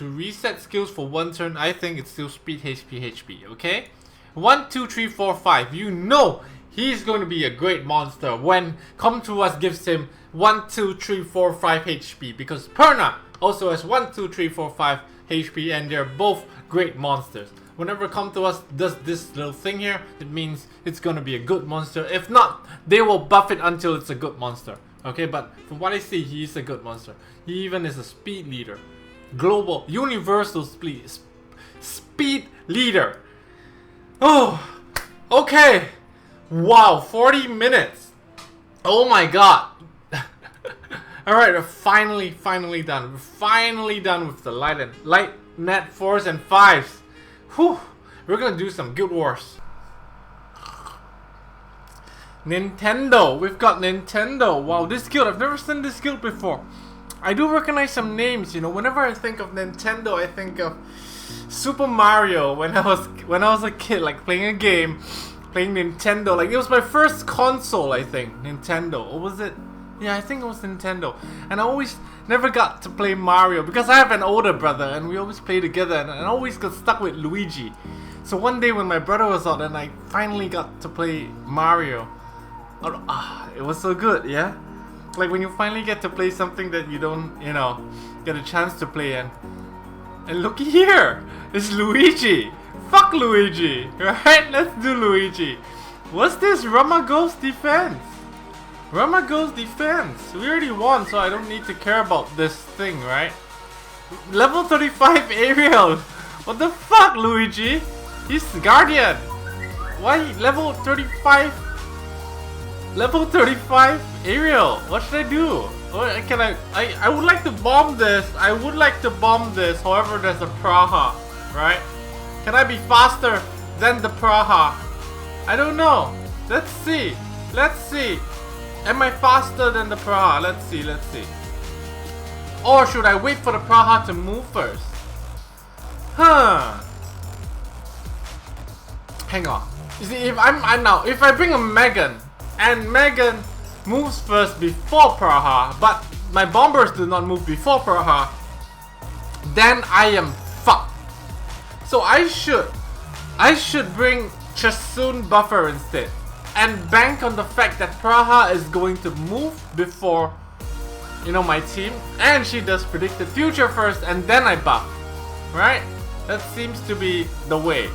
reset skills for one turn, I think it's still speed, HP, okay? 1, 2, 3, 4, 5. You know he's going to be a great monster when Come To Us gives him 1, 2, 3, 4, 5 HP. Because Perna also has 1, 2, 3, 4, 5 HP and they're both great monsters. Whenever Come To Us does this little thing here, it means it's gonna be a good monster. If not, they will buff it until it's a good monster. Okay, but from what I see, he is a good monster. He even is a speed leader. Global, universal speed leader. Oh, okay. Wow, 40 minutes. Oh my god. Alright, we're finally done. We're finally done with the light net 4s and 5s. Whew, we're gonna do some Guild Wars. Nintendo, we've got Nintendo. Wow, this guild, I've never seen this guild before. I do recognize some names, you know. Whenever I think of Nintendo, I think of Super Mario when I was a kid, like playing a game, playing Nintendo. Like it was my first console, I think. Nintendo, or was it? Yeah, I think it was Nintendo. And I always never got to play Mario because I have an older brother and we always play together and I always got stuck with Luigi. So one day when my brother was out and I finally got to play Mario, it was so good, yeah? Like when you finally get to play something that you don't, you know, get a chance to play and looky here! It's Luigi! Fuck Luigi! Right? Let's do Luigi! What's this? Ramago's defense! Ramago's defense! We already won, so I don't need to care about this thing, right? Level 35 Ariel! What the fuck, Luigi? He's Guardian! Why level 35? Level 35 Ariel! What should I do? Can I would like to bomb this. I would like to bomb this. However, there's a Praha, right? Can I be faster than the Praha? I don't know. Let's see. Let's see. Am I faster than the Praha? Let's see. Let's see. Or should I wait for the Praha to move first? Huh. Hang on. You see, if if I bring a Megan and Megan moves first before Praha, but my bombers do not move before Praha, then I am fucked. So I should bring Chasun buffer instead and bank on the fact that Praha is going to move before, you know, my team, and she does predicted future first and then I buff, right? That seems to be the way.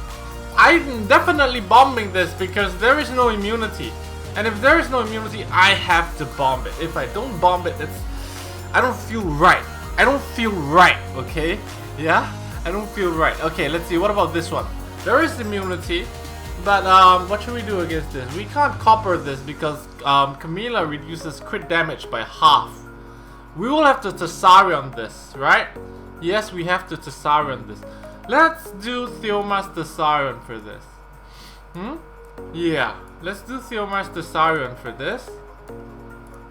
I'm definitely bombing this because there is no immunity. And if there is no immunity, I have to bomb it. If I don't bomb it, I don't feel right. I don't feel right, okay? Yeah? I don't feel right. Okay, let's see. What about this one? There is immunity, but what should we do against this? We can't copper this because Camila reduces crit damage by half. We will have to Thessarion this, right? Yes, we have to Thessarion this. Let's do Theomas Thessarion for this. Yeah, let's do Theomas Thessarion for this.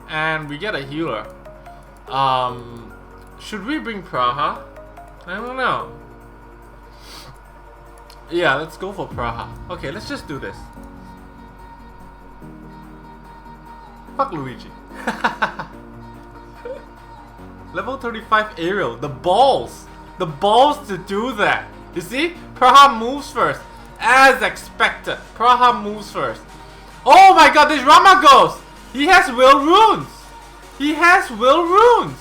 And we get a healer. Should we bring Praha? I don't know. Yeah, let's go for Praha. Okay, let's just do this. Fuck Luigi. Level 35 aerial. The balls. The balls to do that. You see? Praha moves first. As expected. Praha moves first. Oh my god, this Ramagos! He has will runes! He has will runes!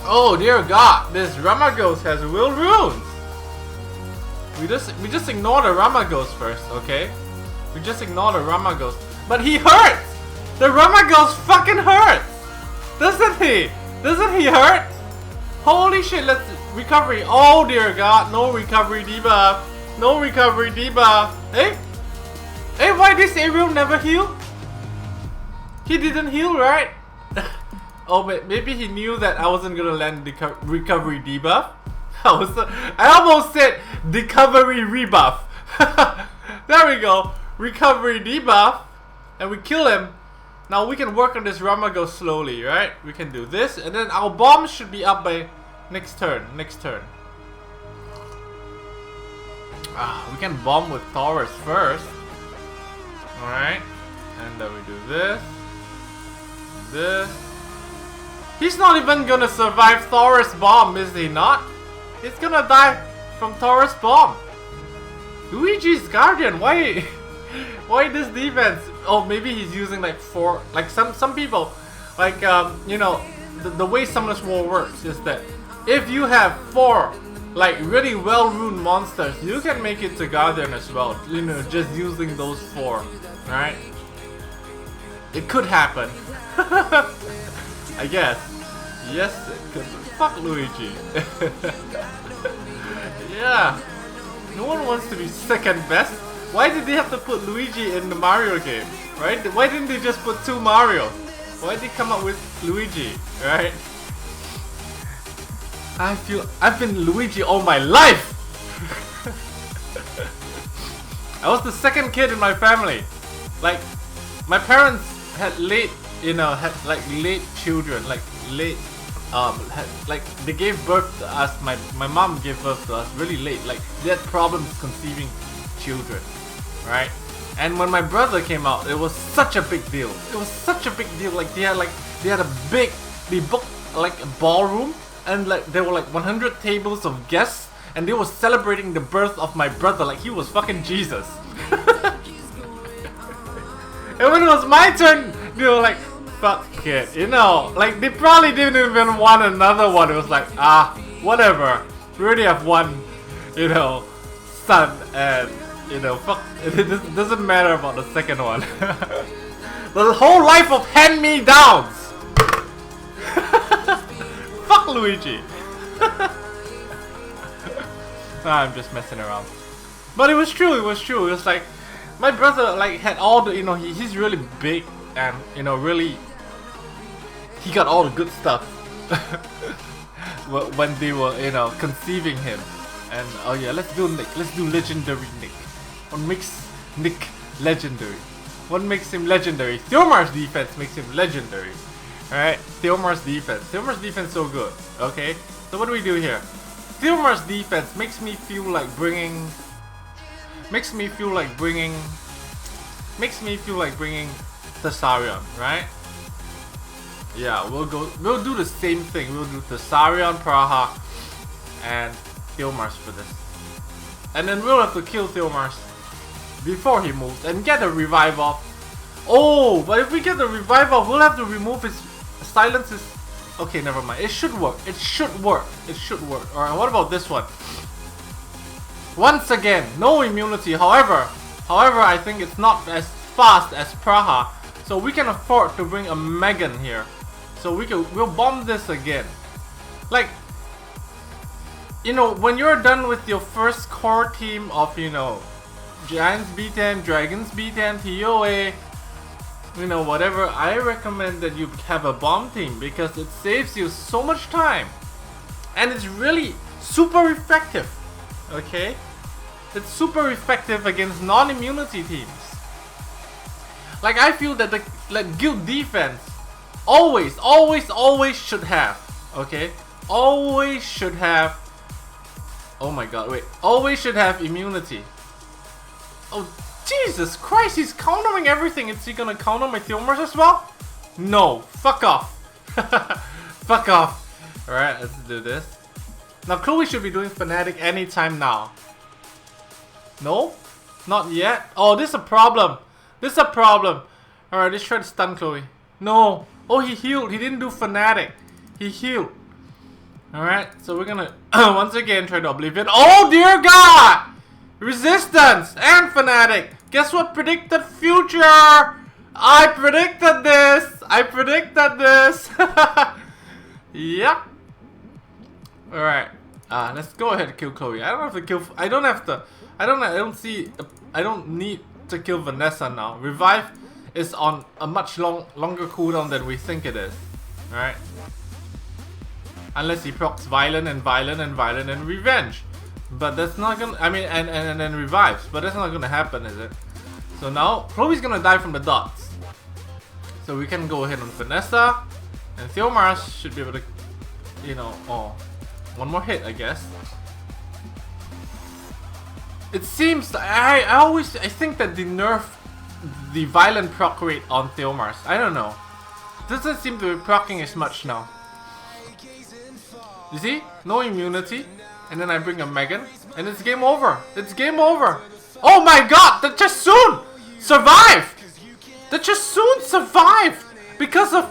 Oh dear god, this Ramagos has will runes! We just ignore the Ramagos first, okay? We just ignore the Ramagos. But he hurts! The Ramagos fucking hurts! Doesn't he? Doesn't he hurt? Holy shit, let's recovery. Oh dear god, no recovery debuff. No recovery debuff. Hey? Hey, why this Ariel never heal? He didn't heal, right? Oh, but maybe he knew that I wasn't gonna land the recovery debuff. I almost said recovery rebuff. There we go. Recovery debuff. And we kill him. Now we can work on this Ramago slowly, right? We can do this, and then our bombs should be up by next turn. Next turn. We can bomb with Taurus first. Alright. And then we do this. This. He's not even gonna survive Taurus bomb, is he not? He's gonna die from Taurus bomb. Luigi's Guardian, why? Why this defense? Oh, maybe he's using like 4, like some people, like you know, the way Summoners War works is that if you have 4 like really well runed monsters, you can make it to Guardian as well. You know, just using those 4, right? It could happen. I guess. Yes, it could. Fuck Luigi. Yeah. No one wants to be second best. Why did they have to put Luigi in the Mario game, right? Why didn't they just put 2 Mario? Why did they come up with Luigi, right? I feel I've been Luigi all my life! I was the second kid in my family. Like, my parents had late, you know, had like late children, like late, like they gave birth to us, my mom gave birth to us really late, like they had problems conceiving children. Right? And when my brother came out, it was such a big deal. It was such a big deal. Like they had they booked like a ballroom, and like there were like 100 tables of guests, and they were celebrating the birth of my brother like he was fucking Jesus. And when it was my turn, they were like, fuck it, you know, like they probably didn't even want another one. It was like, whatever. We already have one, you know, son, and you know, fuck, it doesn't matter about the second one. The whole life of hand-me-downs! Fuck Luigi! I'm just messing around. But it was true, it was true. It was like, my brother like had all the, you know, he's really big and, you know, really he got all the good stuff when they were, you know, conceiving him. And oh yeah, let's do legendary Nick. What makes Nick legendary? What makes him legendary? Theomar's defense makes him legendary. Alright, Theomar's defense so good. Okay, so what do we do here? Theomar's defense makes me feel like bringing Thessarion, right? Yeah, we'll do the same thing. We'll do Thessarion, Praha, and Theomars for this. And then we'll have to kill Theomars before he moves and get a revive off. Oh, but if we get the revive off, we'll have to remove his silences. Okay, never mind. It should work. Alright, what about this one? Once again, no immunity. However, I think it's not as fast as Praha, so we can afford to bring a Megan here. So we'll bomb this again. Like, you know, when you're done with your first core team of, you know, Giants B10, Dragons B10, TOA, you know, whatever, I recommend that you have a bomb team because it saves you so much time. And it's really super effective. Okay? It's super effective against non-immunity teams. Like, I feel that the guild defense always should have, okay? Always should have, oh my god, wait. Always should have immunity. Oh, Jesus Christ, he's countering everything. Is he gonna counter my Theomars as well? No, fuck off. Fuck off. Alright, let's do this. Now, Chloe should be doing Fnatic anytime now. No? Not yet? Oh, this is a problem. Alright, let's try to stun Chloe. No. Oh, he healed. He didn't do Fnatic. He healed. Alright, so we're gonna once again try to Oblivion. Oh, dear God! Resistance and Fnatic. Guess what? Predicted future. I predicted this. Yep. Alright. Let's go ahead and kill Chloe. I don't need to kill Vanessa now. Revive is on a much longer cooldown than we think it is. Alright. Unless he procs violent and revenge. But that's not gonna, I mean, and then revives. But that's not gonna happen, is it? So now, Chloe's gonna die from the dots. So we can go ahead on Vanessa. And Theomars should be able to, you know, oh, one more hit, I guess. It seems, I think that they nerf the violent proc rate on Theomars. I don't know. Doesn't seem to be procking as much now. You see? No immunity. And then I bring a Megan. And it's game over. It's game over. Oh my god! The Jasun survived! The Jasun survived! Because of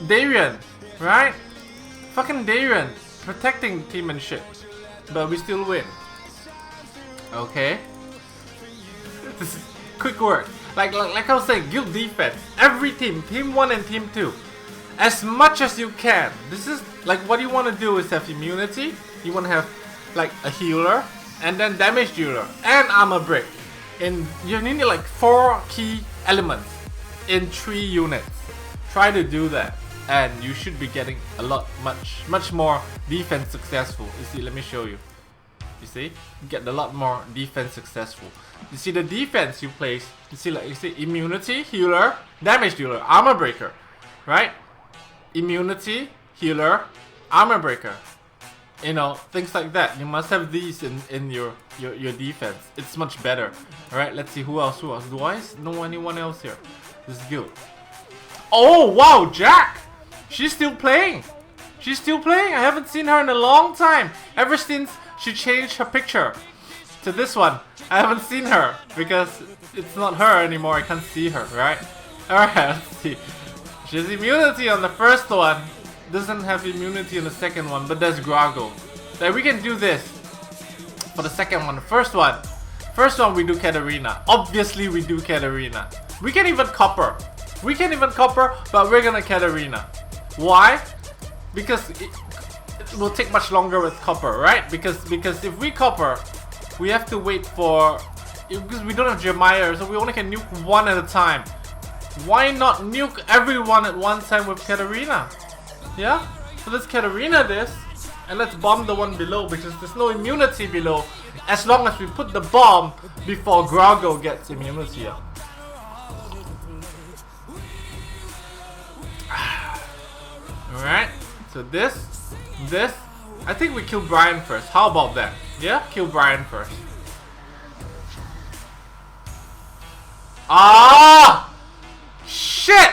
Darien. Right? Fucking Darien. Protecting team and shit. But we still win. Okay. This is quick work. Like I was saying, guild defense. Every team, team 1 and team 2. As much as you can. This is like what you want to do is have immunity. You want to have like a healer and then damage dealer and armor break. And you need like 4 key elements in 3 units. Try to do that. And you should be getting a lot, much more defense successful. You see, let me show you. You see, you get a lot more defense successful. You see the defense you place. You see, like, you see immunity, healer, damage dealer, armor breaker, right? Immunity, healer, armor breaker. You know, things like that. You must have these in your defense. It's much better. All right, let's see who else. Do I know anyone else here? This is good. Oh wow, Jack. She's still playing. I haven't seen her in a long time. Ever since she changed her picture to this one, I haven't seen her because it's not her anymore. I can't see her, right? Alright, let's see. She has immunity on the first one. Doesn't have immunity on the second one, but there's Grago. Like, we can do this for the second one. First one we do Katarina. Obviously we do Katarina. We can even copper. But we're gonna Katarina. Why? Because will take much longer with copper, right? Because if we copper, we have to wait for, because we don't have Jeremiah, so we only can nuke one at a time. Why not nuke everyone at one time with Katarina? Yeah? So let's Katarina this, and let's bomb the one below, because there's no immunity below, as long as we put the bomb before Grago gets immunity up. Alright, so this, I think we kill Brian first. How about that? Yeah? Kill Brian first. Ah! Shit!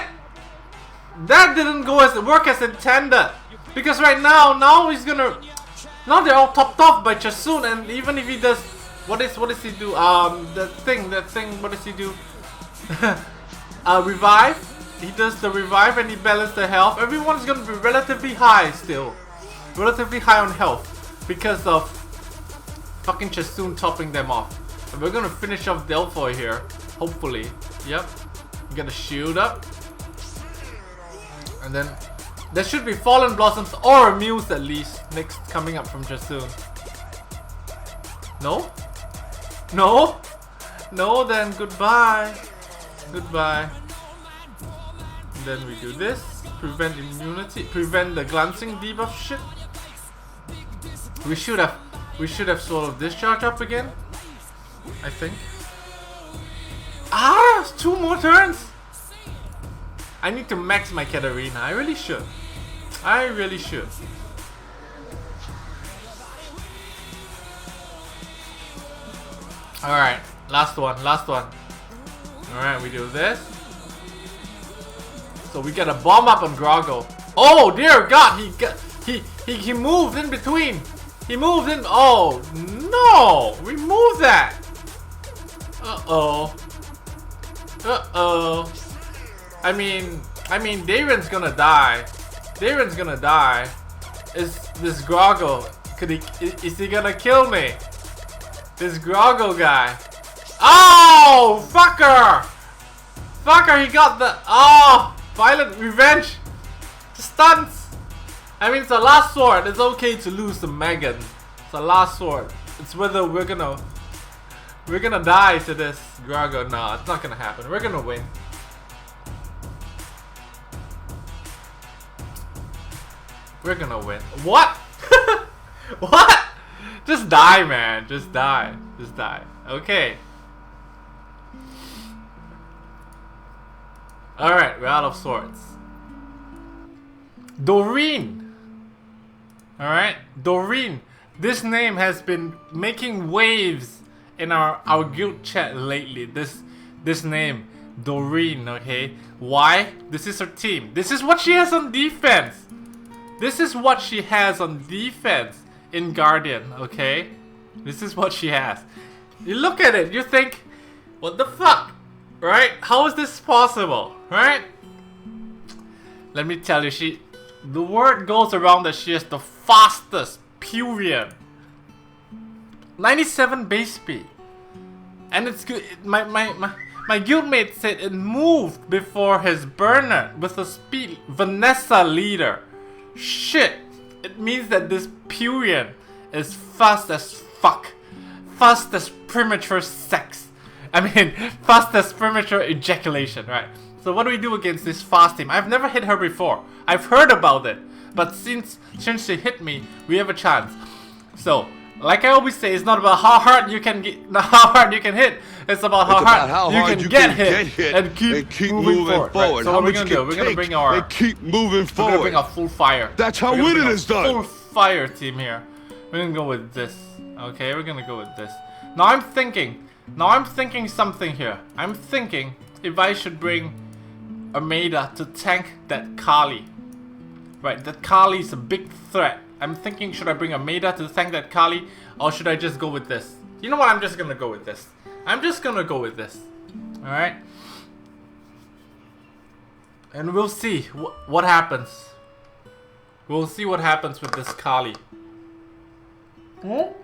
That didn't work as intended. Because right now he's gonna... Now they're all topped off by Chasun, and even if he does... What does he do? That thing, what does he do? Revive. He does the revive and he balances the health. Everyone's gonna be relatively high still. Relatively high on health. Because of fucking Chasun topping them off. And we're gonna finish off Delphoy here. Hopefully. Yep. Get a shield up. And then there should be Fallen Blossoms or a Muse at least next coming up from Chasun. No? No? No, then goodbye. Goodbye. And then we do this. Prevent immunity. Prevent the glancing debuff shit. We should have Soul of Discharge up again. I think. Ah! 2 more turns! I need to max my Katarina. I really should. I really should. Alright, last one. Alright, we do this. So we get a bomb up on Grago. Oh dear God, he moved in between. He moved in. Oh no! Remove that. Uh-oh. Uh-oh. I mean, Darren's gonna die. Darren's gonna die. Is this Grago? Is he gonna kill me? This Grago guy. Oh, fucker! Fucker, he got the... Oh, violent revenge. Stunts. I mean, it's a last sword. It's okay to lose to Megan. It's a last sword. It's whether we're gonna die to this Grago. No, it's not gonna happen. We're gonna win. We're gonna win. What? What? Just die, man. Just die. Just die. Okay. Alright, we're out of swords. Doreen. Alright, Doreen. This name has been making waves in our guild chat lately. This name, Doreen, okay? Why? This is her team. This is what she has on defense. This is what she has on defense in Guardian, okay? This is what she has. You look at it, you think, what the fuck? Right? How is this possible? Right? Let me tell you, the word goes around that she is the fastest, period. 97 base speed. And it's good. My guildmate said it moved before his burner with a speed Vanessa leader. Shit. It means that this Purian is fast as fuck. Fast as premature sex. I mean, fast as premature ejaculation, right? So what do we do against this fast team? I've never hit her before. I've heard about it. But since she hit me, we have a chance. So, like I always say, it's not about how hard you can hit. It's about how hard you can get hit and keep moving forward. Right? So what we're gonna do? We're gonna bring our full fire. That's how winning is done. Full fire team here. We're gonna go with this. Okay, we're gonna go with this. Now I'm thinking something here. I'm thinking if I should bring Ameda to tank that Kali. Right, that Kali is a big threat. I'm thinking, should I bring Ameda to tank that Kali, or should I just go with this? You know what? I'm just gonna go with this. Alright? And we'll see what happens. We'll see what happens with this Kali. What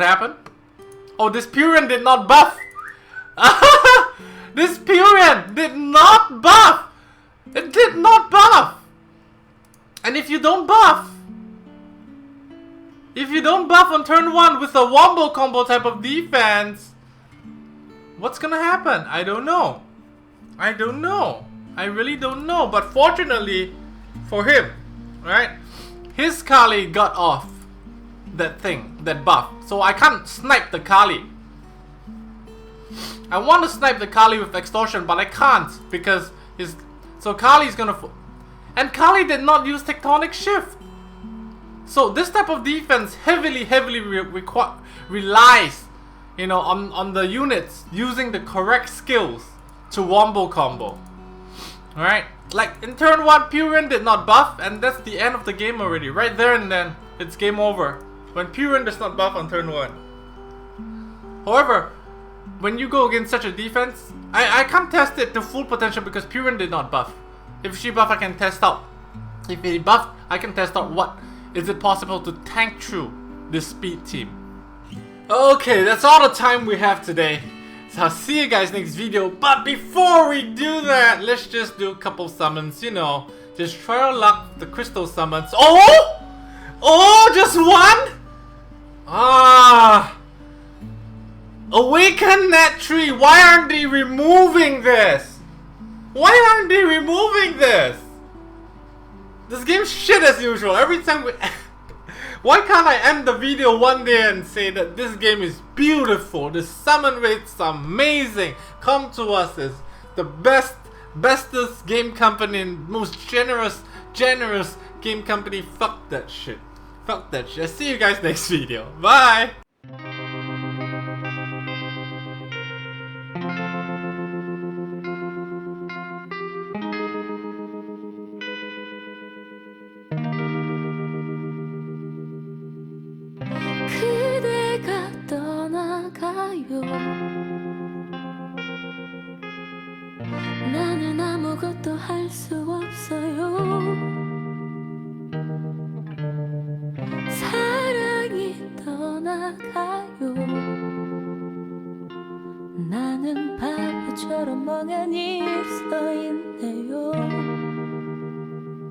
happened? Oh, this Purian did not buff! This Purian did not buff! It did not buff! And if you don't buff on turn 1 with a wombo combo type of defense, what's gonna happen? I don't know. I really don't know. But fortunately for him, right, his Kali got off that thing, that buff. So I can't snipe the Kali. I want to snipe the Kali with extortion, but I can't because so Kali's gonna and Kali did not use tectonic shift. So this type of defense heavily relies, you know, on the units using the correct skills to wombo combo. Alright? Like in turn 1, Purin did not buff, and that's the end of the game already. Right there and then, it's game over. When Purin does not buff on turn 1. However, when you go against such a defense, I can't test it to full potential because Purin did not buff. If she buff, I can test out. If he buffed, I can test out what is it possible to tank through this speed team. Okay, that's all the time we have today. So I'll see you guys next video. But before we do that, let's just do a couple summons, you know. Just try our luck with the crystal summons. Oh! Oh, just one? Ah. Awaken that tree. Why aren't they removing this? Why aren't they removing this? This game's shit as usual. Every time we... Why can't I end the video one day and say that this game is beautiful? The summon rates are amazing. Come to us as the bestest game company and most generous game company. Fuck that shit. Fuck that shit. I'll see you guys next video. Bye! 나는 아무것도 할 수 없어요. 사랑이 떠나가요. 나는 바보처럼 멍하니 서 있네요.